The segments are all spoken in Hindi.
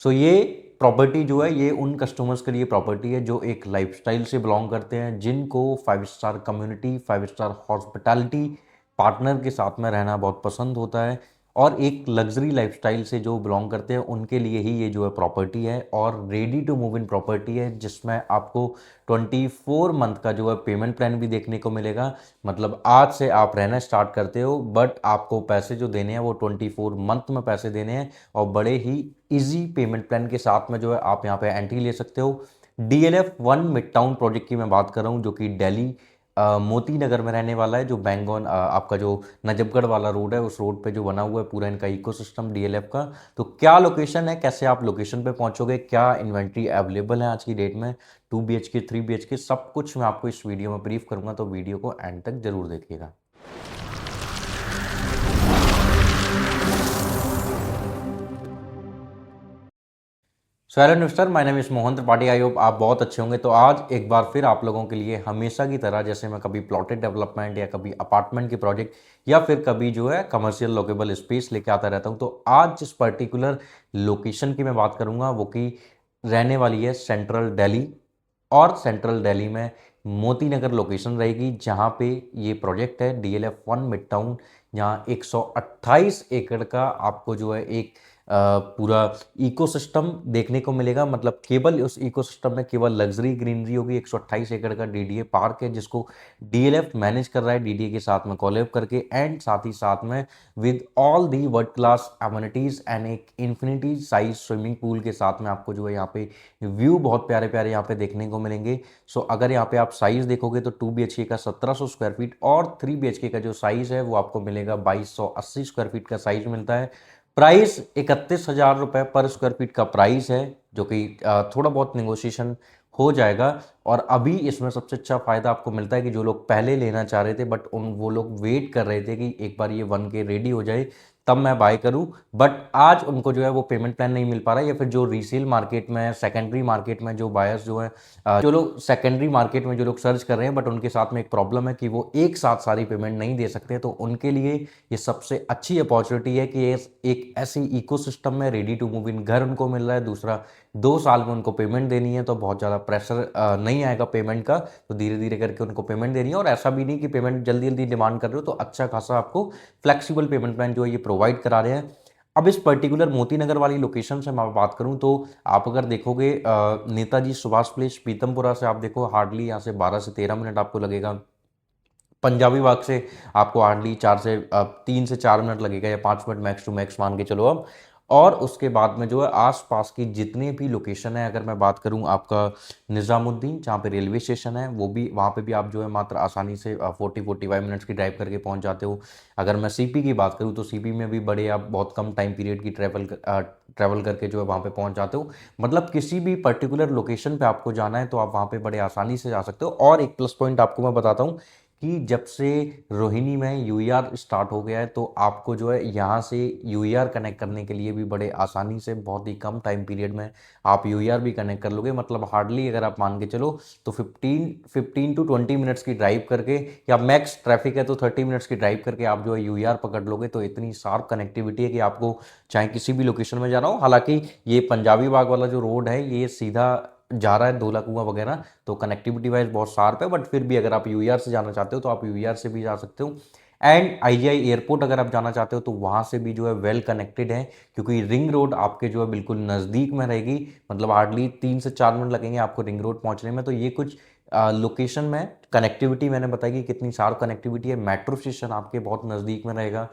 सो ये प्रॉपर्टी जो है ये उन कस्टमर्स के लिए प्रॉपर्टी है जो एक लाइफस्टाइल से बिलोंग करते हैं, जिनको 5 star community, 5 star hospitality partner के साथ में रहना बहुत पसंद होता है, और एक लग्जरी लाइफस्टाइल से जो बिलोंग करते हैं उनके लिए ही ये जो है प्रॉपर्टी है, और ready to move in property है, जिसमें आपको 24 मंथ का जो है पेमेंट प्लान भी देखने को मिलेगा। मतलब आज से आप रहना स्टार्ट करते हो, बट आपको पैसे जो देने हैं वो 24 मंथ में पैसे देने हैं, और बड़े ही इजी पेमेंट प्लान के साथ में जो है आप यहाँ पे एंट्री ले सकते हो। DLF1 मिड टाउन प्रोजेक्ट की मैं बात कर रहा हूँ, जो कि दिल्ली मोती नगर में रहने वाला है, जो बैंगन आपका जो नजफगढ़ वाला रोड है उस रोड पे जो बना हुआ है पूरा इनका इकोसिस्टम DLF का। तो क्या लोकेशन है, कैसे आप लोकेशन पे पहुंचोगे, क्या इन्वेंट्री अवेलेबल है आज की डेट में, 2 BHK 3 BHK, सब कुछ मैं आपको इस वीडियो में ब्रीफ करूंगा, तो वीडियो को एंड तक जरूर देखिएगा। So hello investor, my name is Mohan Tripathi. I hope आप बहुत अच्छे होंगे। तो आज एक बार फिर आप लोगों के लिए हमेशा की तरह, जैसे मैं कभी प्लॉटेड डेवलपमेंट या कभी अपार्टमेंट के प्रोजेक्ट या फिर कभी जो है कमर्शियल लोकेबल स्पेस लेके आता रहता हूं, तो आज जिस पर्टिकुलर लोकेशन की मैं बात करूंगा वो की रहने वाली है सेंट्रल दिल्ली, और सेंट्रल दिल्ली में मोती नगर लोकेशन रहेगी, जहाँ पे ये प्रोजेक्ट है DLF1 मिड टाउन। यहाँ 128 एकड़ का आपको जो है एक पूरा इकोसिस्टम देखने को मिलेगा। मतलब केवल उस इकोसिस्टम में केवल लग्जरी ग्रीनरी होगी। 128 एकड़ का DDA पार्क है, जिसको DLF मैनेज कर रहा है DDA के साथ में कोलैब करके, एंड साथ ही साथ में with all the world class amenities and एक इन्फिनिटी साइज स्विमिंग पूल के साथ में आपको जो है यहाँ पे व्यू बहुत प्यारे प्यारे यहाँ पे देखने को मिलेंगे। सो अगर यहाँ पे आप साइज देखोगे तो 2 BHK का 1700 स्क्वायर फीट, और 3 BHK का जो साइज है वो आपको मिलेगा 2280 स्क्वायर फीट का साइज मिलता है। प्राइस 31,000 रुपये पर स्क्वायर फीट का प्राइस है, जो कि थोड़ा बहुत निगोशिएशन हो जाएगा। और अभी इसमें सबसे अच्छा फायदा आपको मिलता है कि जो लोग पहले लेना चाह रहे थे, बट वो लोग वेट कर रहे थे कि एक बार ये 1K रेडी हो जाए तब मैं बाय करूं, बट आज उनको जो है वो पेमेंट प्लान नहीं मिल पा रहा है, या फिर जो रीसेल मार्केट में, सेकेंडरी मार्केट में जो बायर्स जो है, जो लोग सेकेंडरी मार्केट में जो लोग सर्च कर रहे हैं, बट उनके साथ में एक प्रॉब्लम है कि वो एक साथ सारी पेमेंट नहीं दे सकते। तो उनके लिए ये सबसे अच्छी अपॉर्चुनिटी है कि एक ऐसी इकोसिस्टम में रेडी टू मूव इन घर उनको मिल रहा है। दूसरा, 2 साल में उनको पेमेंट देनी है, तो बहुत ज़्यादा प्रेशर नहीं आएगा पेमेंट का, तो धीरे धीरे करके उनको पेमेंट देनी है। और ऐसा भी नहीं कि पेमेंट जल्दी जल्दी डिमांड कर रहे हो, तो अच्छा खासा आपको फ्लेक्सिबल पेमेंट प्लान जो है ये प्रोवाइड करा रहे हैं। अब इस पर्टिकुलर मोती नगर वाली लोकेशन से मैं बात करूं, तो आप अगर देखोगे नेताजी सुभाष प्लेस पीतमपुरा से आप देखो हार्डली यहाँ से 12 से 13 मिनट आपको लगेगा। पंजाबी बाग से आपको हार्डली 3 से 4 मिनट लगेगा, या 5 मिनट मैक्स टू मैक्स मान के चलो अब। और उसके बाद में जो है आसपास की जितने भी लोकेशन है, अगर मैं बात करूं आपका निज़ामुद्दीन, जहाँ पे रेलवे स्टेशन है, वो भी वहाँ पे भी आप जो है मात्र आसानी से 40-45 मिनट्स की ड्राइव करके पहुँच जाते हो। अगर मैं CP की बात करूँ तो CP में भी बड़े आप बहुत कम टाइम पीरियड की ट्रैवल करके जो है वहाँ पे पहुँच जाते हो। मतलब किसी भी पर्टिकुलर लोकेशन पे आपको जाना है तो आप वहाँ पे बड़े आसानी से जा सकते हो। और एक प्लस पॉइंट आपको मैं बताता हूँ कि जब से रोहिणी में UER स्टार्ट हो गया है, तो आपको जो है यहाँ से UER कनेक्ट करने के लिए भी बड़े आसानी से, बहुत ही कम टाइम पीरियड में आप UER भी कनेक्ट कर लोगे। मतलब हार्डली अगर आप मान के चलो तो 15 टू 20 मिनट्स की ड्राइव करके, या मैक्स ट्रैफिक है तो 30 मिनट्स की ड्राइव करके आप जो है UER पकड़ लोगे। तो इतनी शार्प कनेक्टिविटी है कि आपको चाहे किसी भी लोकेशन में जाना हो। हालांकि ये पंजाबी बाग वाला जो रोड है ये सीधा जा रहा है धोला कुआं वगैरह, तो कनेक्टिविटी वाइज बहुत शार्प है, बट फिर भी अगर आप UER से जाना चाहते हो तो आप UER से भी जा सकते हो। एंड IGI एयरपोर्ट अगर आप जाना चाहते हो तो वहाँ से भी जो है वेल कनेक्टेड है, क्योंकि रिंग रोड आपके जो है बिल्कुल नज़दीक में रहेगी। मतलब हार्डली 3 से 4 मिनट लगेंगे आपको रिंग रोड पहुँचने में। तो ये कुछ लोकेशन में कनेक्टिविटी मैंने बताई कि कितनी शार्प कनेक्टिविटी है। मेट्रो स्टेशन आपके बहुत नज़दीक में रहेगा।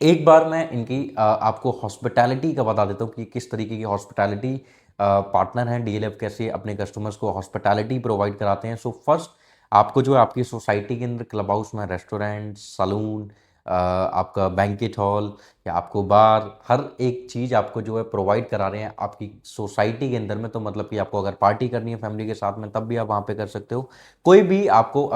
एक बार मैं इनकी आपको हॉस्पिटैलिटी का बता देता हूँ कि किस तरीके की हॉस्पिटैलिटी पार्टनर हैं DLF, कैसे अपने कस्टमर्स को हॉस्पिटैलिटी प्रोवाइड कराते हैं। सो फर्स्ट, आपको जो है आपकी सोसाइटी के अंदर क्लब हाउस में रेस्टोरेंट, सलून, आपका बैंकेट हॉल या आपको बार, हर एक चीज़ आपको जो है प्रोवाइड करा रहे हैं आपकी सोसाइटी के अंदर में। तो मतलब कि आपको अगर पार्टी करनी है फैमिली के साथ में तब भी आप वहाँ पे कर सकते हो। कोई भी आपको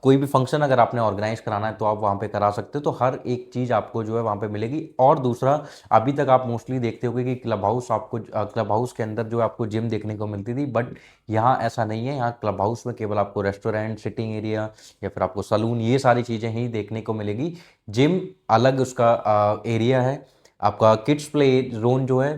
कोई भी फंक्शन अगर आपने ऑर्गेनाइज कराना है तो आप वहाँ पे करा सकते हो। तो हर एक चीज़ आपको जो है वहाँ पे मिलेगी। और दूसरा, अभी तक आप मोस्टली देखते होगे कि क्लब हाउस के अंदर जो आपको जिम देखने को मिलती थी, बट यहाँ ऐसा नहीं है। यहाँ क्लब हाउस में केवल आपको रेस्टोरेंट, सिटिंग एरिया या फिर आपको सलून, ये सारी चीज़ें ही देखने को मिलेगी। जिम अलग उसका एरिया है। आपका किड्स प्ले जोन जो है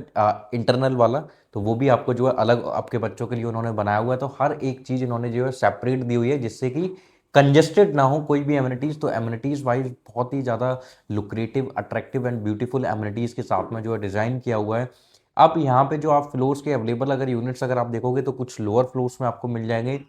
इंटरनल वाला, तो वो भी आपको जो है अलग आपके बच्चों के लिए उन्होंने बनाया हुआ है। तो हर एक चीज़ इन्होंने जो है सेपरेट दी हुई है, जिससे कि कंजेस्टेड ना हो कोई भी एमिनिटीज़। तो एमिनिटीज़ वाइज बहुत ही ज़्यादा lucrative, attractive and beautiful amenities के साथ में जो है डिज़ाइन किया हुआ है। अब यहाँ पे जो आप फ्लोर्स के अवेलेबल अगर यूनिट्स अगर आप देखोगे तो कुछ लोअर फ्लोर्स में आपको मिल जाएंगे,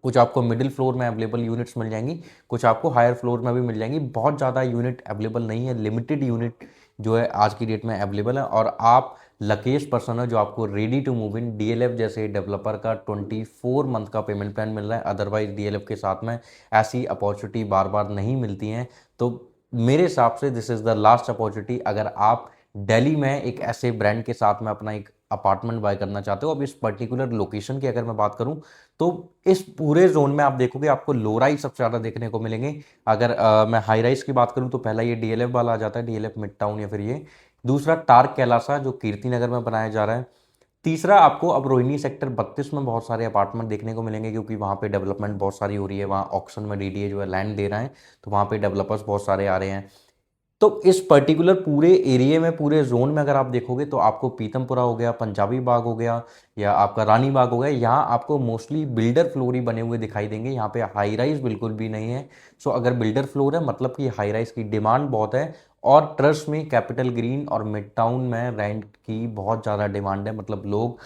कुछ आपको मिडिल फ्लोर में अवेलेबल यूनिट्स मिल जाएंगी, कुछ आपको हायर फ्लोर में भी मिल जाएंगी। बहुत ज़्यादा यूनिट अवेलेबल नहीं है, लिमिटेड यूनिट जो है आज की डेट में अवेलेबल है। और आप लकीस्ट पर्सन है जो आपको ready to move in DLF जैसे डेवलपर का 24 मंथ का पेमेंट प्लान मिल रहा है। अदरवाइज डीएलएफ के साथ में ऐसी अपॉर्चुनिटी बार बार नहीं मिलती हैं। तो मेरे हिसाब से this is the last opportunity. अगर आप दिल्ली में एक ऐसे ब्रांड के साथ में अपना एक अपार्टमेंट बाय करना चाहते हो, अब इस पर्टिकुलर लोकेशन की अगर मैं बात करूं तो इस पूरे जोन में आप देखोगे आपको लो राइज सबसे ज़्यादा देखने को मिलेंगे। अगर मैं हाई राइज की बात करूं तो पहला ये डीएलएफ वाला आ जाता है, डीएलएफ मिड टाउन, या फिर ये दूसरा टार्क कैलासा जो कीर्ति नगर में बनाया जा रहा है। तीसरा आपको अब रोहिणी सेक्टर 32 में बहुत सारे अपार्टमेंट देखने को मिलेंगे, क्योंकि वहाँ पे डेवलपमेंट बहुत सारी हो रही है। वहाँ ऑक्शन में डीडीए जो है लैंड दे रहा है, तो वहाँ पे डेवलपर्स बहुत सारे आ रहे हैं। तो इस पर्टिकुलर पूरे एरिया में, पूरे जोन में अगर आप देखोगे तो आपको पीतमपुरा हो गया, पंजाबी बाग हो गया, या आपका रानी बाग हो गया, यहाँ आपको मोस्टली बिल्डर फ्लोर ही बने हुए दिखाई देंगे। यहाँ पे हाई राइज बिल्कुल भी नहीं है। सो अगर बिल्डर फ्लोर है मतलब कि हाई राइज की डिमांड बहुत है। और ट्रस्ट में कैपिटल ग्रीन और मिड टाउन में रेंट की बहुत ज़्यादा डिमांड है। मतलब लोग,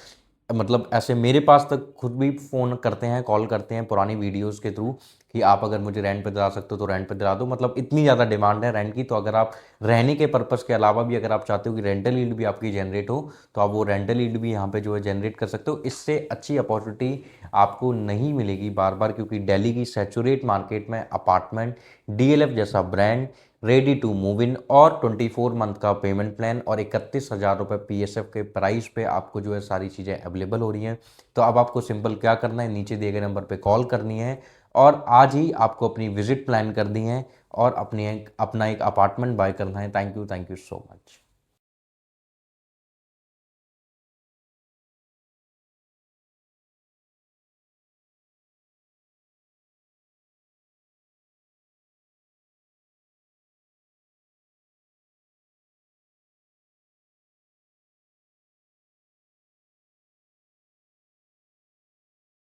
मतलब ऐसे मेरे पास तक खुद भी फ़ोन करते हैं, कॉल करते हैं पुरानी वीडियोस के थ्रू कि आप अगर मुझे रेंट पे दिला सकते हो तो रेंट पे दिला दो। मतलब इतनी ज़्यादा डिमांड है रेंट की। तो अगर आप रहने के पर्पज़ के अलावा भी अगर आप चाहते हो कि रेंटल यील्ड भी आपकी जनरेट हो, तो आप वो रेंटल यील्ड भी यहाँ पे जो है जनरेट कर सकते हो। इससे अच्छी अपॉर्चुनिटी आपको नहीं मिलेगी बार बार, क्योंकि दिल्ली की सैचुरेट मार्केट में अपार्टमेंट, डीएलएफ जैसा brand, ready to move in और 24 मंथ का पेमेंट प्लान और 31,000 रुपये पीएसएफ के प्राइस पे आपको जो है सारी चीज़ें अवेलेबल हो रही हैं। तो अब आपको सिंपल क्या करना है, नीचे दिए गए नंबर पे कॉल करनी है और आज ही आपको अपनी विजिट प्लान करनी है और अपना एक अपार्टमेंट बाय करना है। Thank you so much.